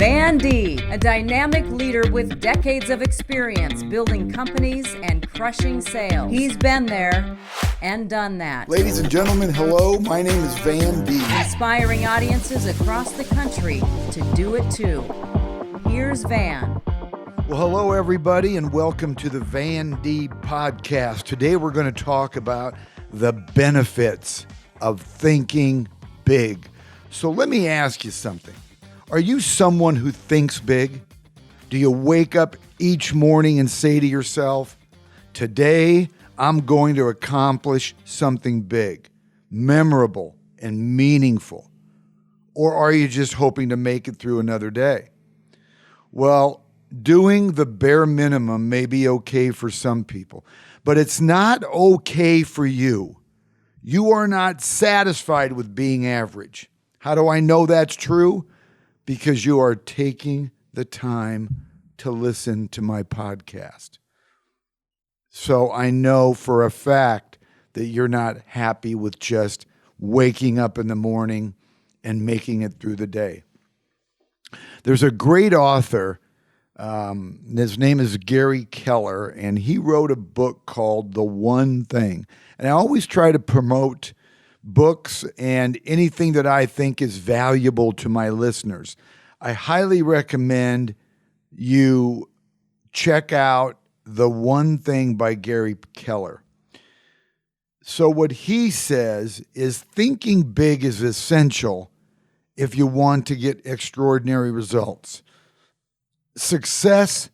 Van D, a dynamic leader with decades of experience building companies and crushing sales. He's been there and done that. Ladies and gentlemen, hello. My name is Van D. Inspiring audiences across the country to do it too. Here's Van. Well, hello, everybody, and welcome to the Van D podcast. Today, we're going to talk about the benefits of thinking big. So let me ask you something. Are you someone who thinks big? Do you wake up each morning and say to yourself, today I'm going to accomplish something big, memorable, and meaningful? Or are you just hoping to make it through another day? Well, doing the bare minimum may be okay for some people, but it's not okay for you. You are not satisfied with being average. How do I know that's true? Because you are taking the time to listen to my podcast. So I know for a fact that you're not happy with just waking up in the morning and making it through the day. There's a great author, his name is Gary Keller, and he wrote a book called The One Thing. And I always try to promote books and anything that I think is valuable to my listeners. I highly recommend you check out The One Thing by Gary Keller. So what he says is thinking big is essential if you want to get extraordinary results. Success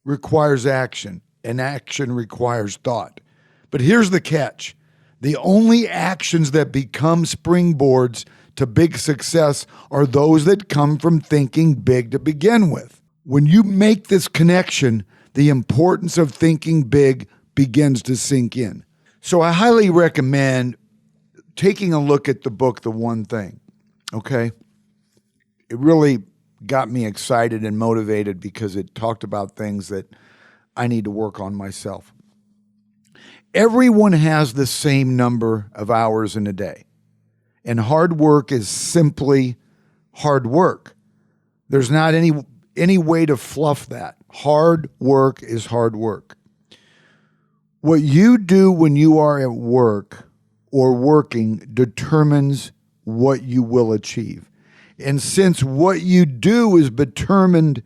requires action, and action requires thought. But here's the catch. The only actions that become springboards to big success are those that come from thinking big to begin with. When you make this connection, the importance of thinking big begins to sink in. So I highly recommend taking a look at the book, The One Thing, okay? It really got me excited and motivated because it talked about things that I need to work on myself. Everyone has the same number of hours in a day, and hard work is simply hard work. There's not any way to fluff that. Hard work is hard work. What you do when you are at work or working determines what you will achieve. And since what you do is determined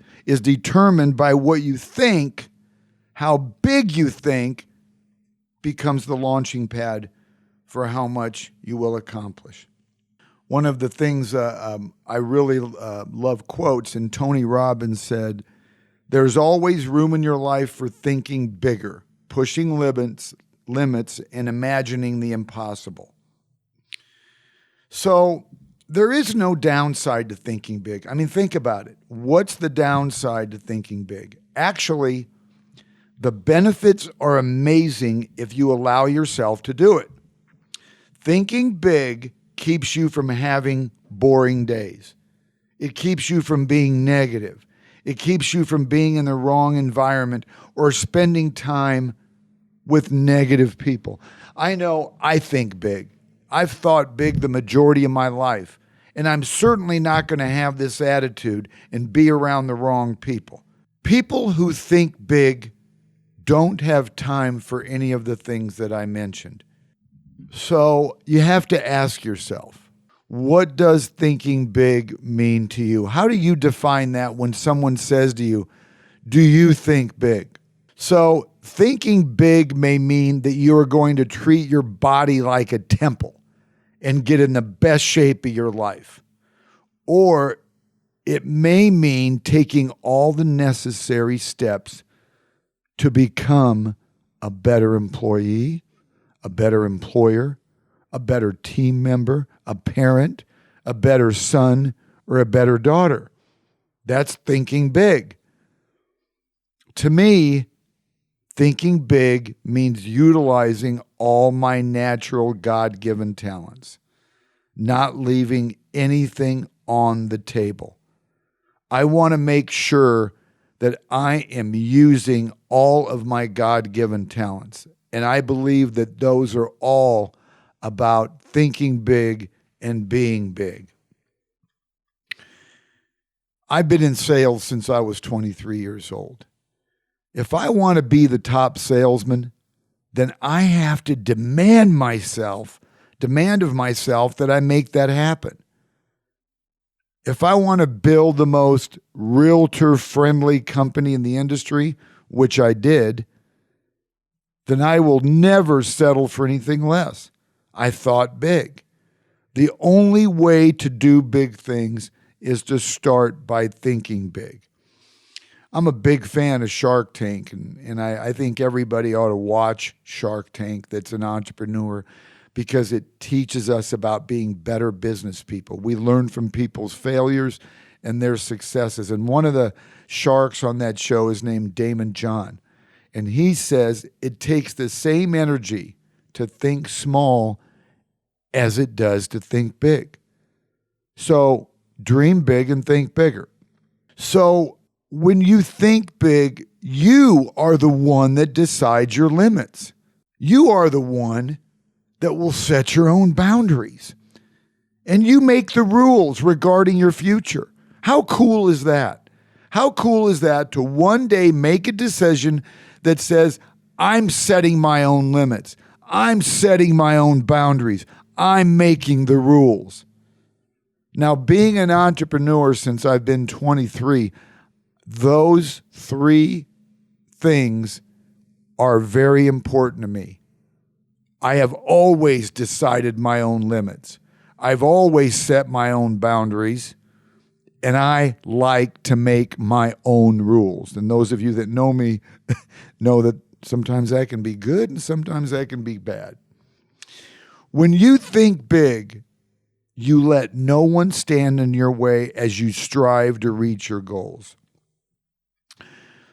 by what you think, how big you think becomes the launching pad for how much you will accomplish. One of the things I really love quotes, and Tony Robbins said, "There's always room in your life for thinking bigger, pushing limits, and imagining the impossible." So there is no downside to thinking big. I mean, think about it. What's the downside to thinking big? Actually, the benefits are amazing if you allow yourself to do it. Thinking big keeps you from having boring days. It keeps you from being negative. It keeps you from being in the wrong environment or spending time with negative people. I know I think big. I've thought big the majority of my life, and I'm certainly not going to have this attitude and be around the wrong people. People who think big don't have time for any of the things that I mentioned. So you have to ask yourself, what does thinking big mean to you? How do you define that when someone says to you, do you think big? So thinking big may mean that you are going to treat your body like a temple and get in the best shape of your life. Or it may mean taking all the necessary steps to become a better employee, a better employer, a better team member, a parent, a better son, or a better daughter. That's thinking big. To me, thinking big means utilizing all my natural God-given talents, not leaving anything on the table. I want to make sure that I am using all of my God-given talents. And I believe that those are all about thinking big and being big. I've been in sales since I was 23 years old. If I want to be the top salesman, then I have to demand of myself that I make that happen. If I want to build the most realtor-friendly company in the industry, which I did, then I will never settle for anything less. I thought big. The only way to do big things is to start by thinking big. I'm a big fan of Shark Tank, and I think everybody ought to watch Shark Tank that's an entrepreneur, because it teaches us about being better business people. We learn from people's failures and their successes. And one of the sharks on that show is named Damon John. And he says it takes the same energy to think small as it does to think big. So dream big and think bigger. So when you think big, you are the one that decides your limits. You are the one that will set your own boundaries. And you make the rules regarding your future. How cool is that? How cool is that to one day make a decision that says, I'm setting my own limits. I'm setting my own boundaries. I'm making the rules. Now, being an entrepreneur since I've been 23, those three things are very important to me. I have always decided my own limits. I've always set my own boundaries, and I like to make my own rules. And those of you that know me know that sometimes that can be good and sometimes that can be bad. When you think big, you let no one stand in your way as you strive to reach your goals.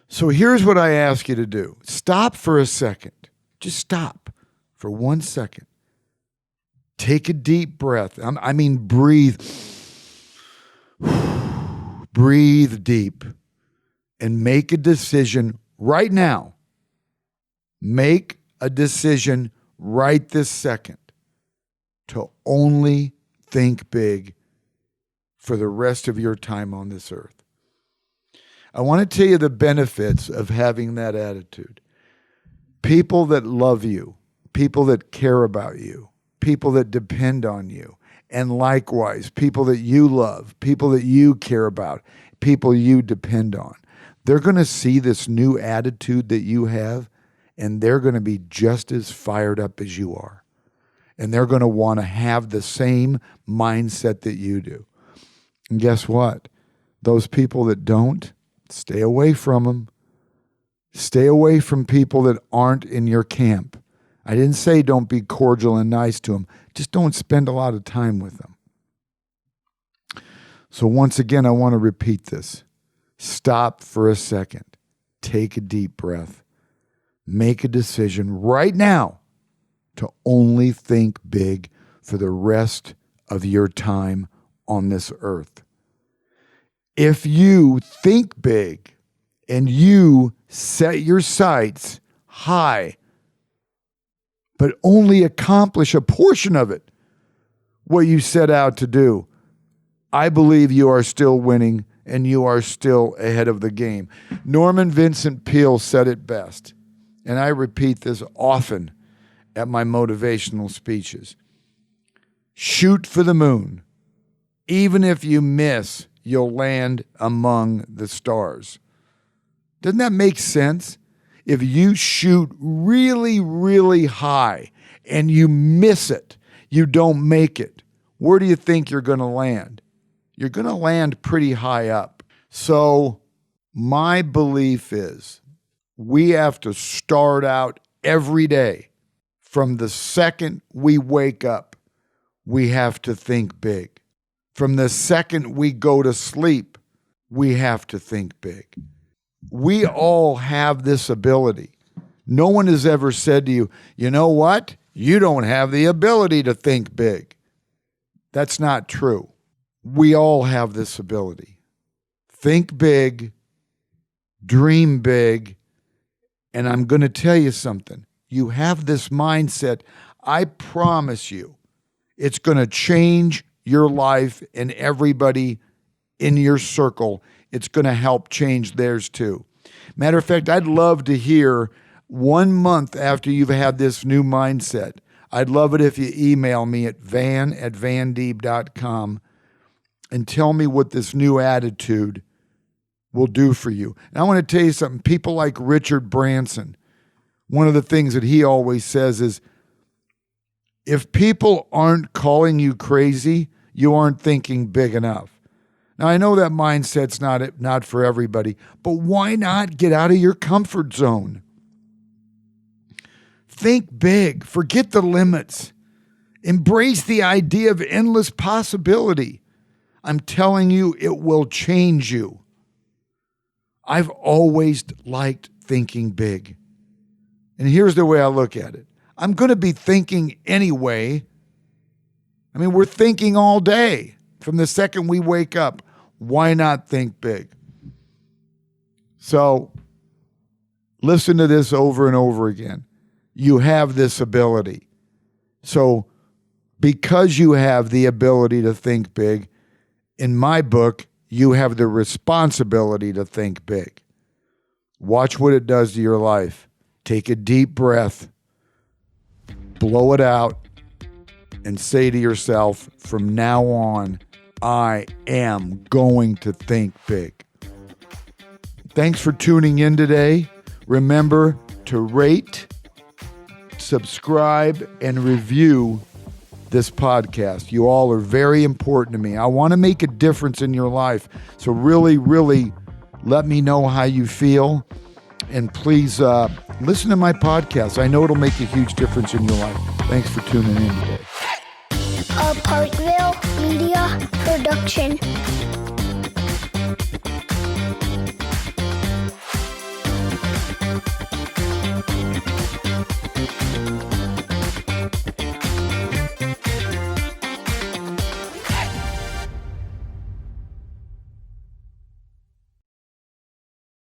So here's what I ask you to do. Stop for a second. Just stop for 1 second. Take a deep breath. I mean, breathe. Breathe deep and make a decision right now. Make a decision right this second to only think big for the rest of your time on this earth. I want to tell you the benefits of having that attitude. People that love you, people that care about you, people that depend on you, and likewise, people that you love, people that you care about, people you depend on. They're going to see this new attitude that you have, and they're going to be just as fired up as you are. And they're going to want to have the same mindset that you do. And guess what? Those people that don't, stay away from them. Stay away from people that aren't in your camp. I didn't say don't be cordial and nice to them. Just don't spend a lot of time with them. So once again, I want to repeat this. Stop for a second. Take a deep breath. Make a decision right now to only think big for the rest of your time on this earth. If you think big and you set your sights high, but only accomplish a portion of it, what you set out to do, I believe you are still winning and you are still ahead of the game. Norman Vincent Peale said it best, and I repeat this often at my motivational speeches. Shoot for the moon. Even if you miss, you'll land among the stars. Doesn't that make sense? If you shoot really, really high and you miss it, you don't make it, where do you think you're going to land? You're going to land pretty high up. So my belief is we have to start out every day. From the second we wake up, we have to think big. From the second we go to sleep, we have to think big. We all have this ability. No one has ever said to you, you know what? You don't have the ability to think big. That's not true. We all have this ability. Think big, dream big, and I'm going to tell you something. You have this mindset, I promise you, it's going to change your life and everybody in your circle, it's going to help change theirs too. Matter of fact, I'd love to hear 1 month after you've had this new mindset. I'd love it if you email me at van@vandeeb.com and tell me what this new attitude will do for you. And I want to tell you something. People like Richard Branson, one of the things that he always says is, if people aren't calling you crazy, you aren't thinking big enough. Now, I know that mindset's not for everybody, but why not get out of your comfort zone? Think big. Forget the limits. Embrace the idea of endless possibility. I'm telling you, it will change you. I've always liked thinking big. And here's the way I look at it. I'm going to be thinking anyway. I mean, we're thinking all day from the second we wake up. Why not think big? So listen to this over and over again. You have this ability. So because you have the ability to think big, in my book, you have the responsibility to think big. Watch what it does to your life. Take a deep breath, blow it out, and say to yourself, from now on, I am going to think big. Thanks for tuning in today. Remember to rate, subscribe, and review this podcast. You all are very important to me. I want to make a difference in your life. So really, really let me know how you feel. And please listen to my podcast. I know it'll make a huge difference in your life. Thanks for tuning in today. A Parkville Media Production.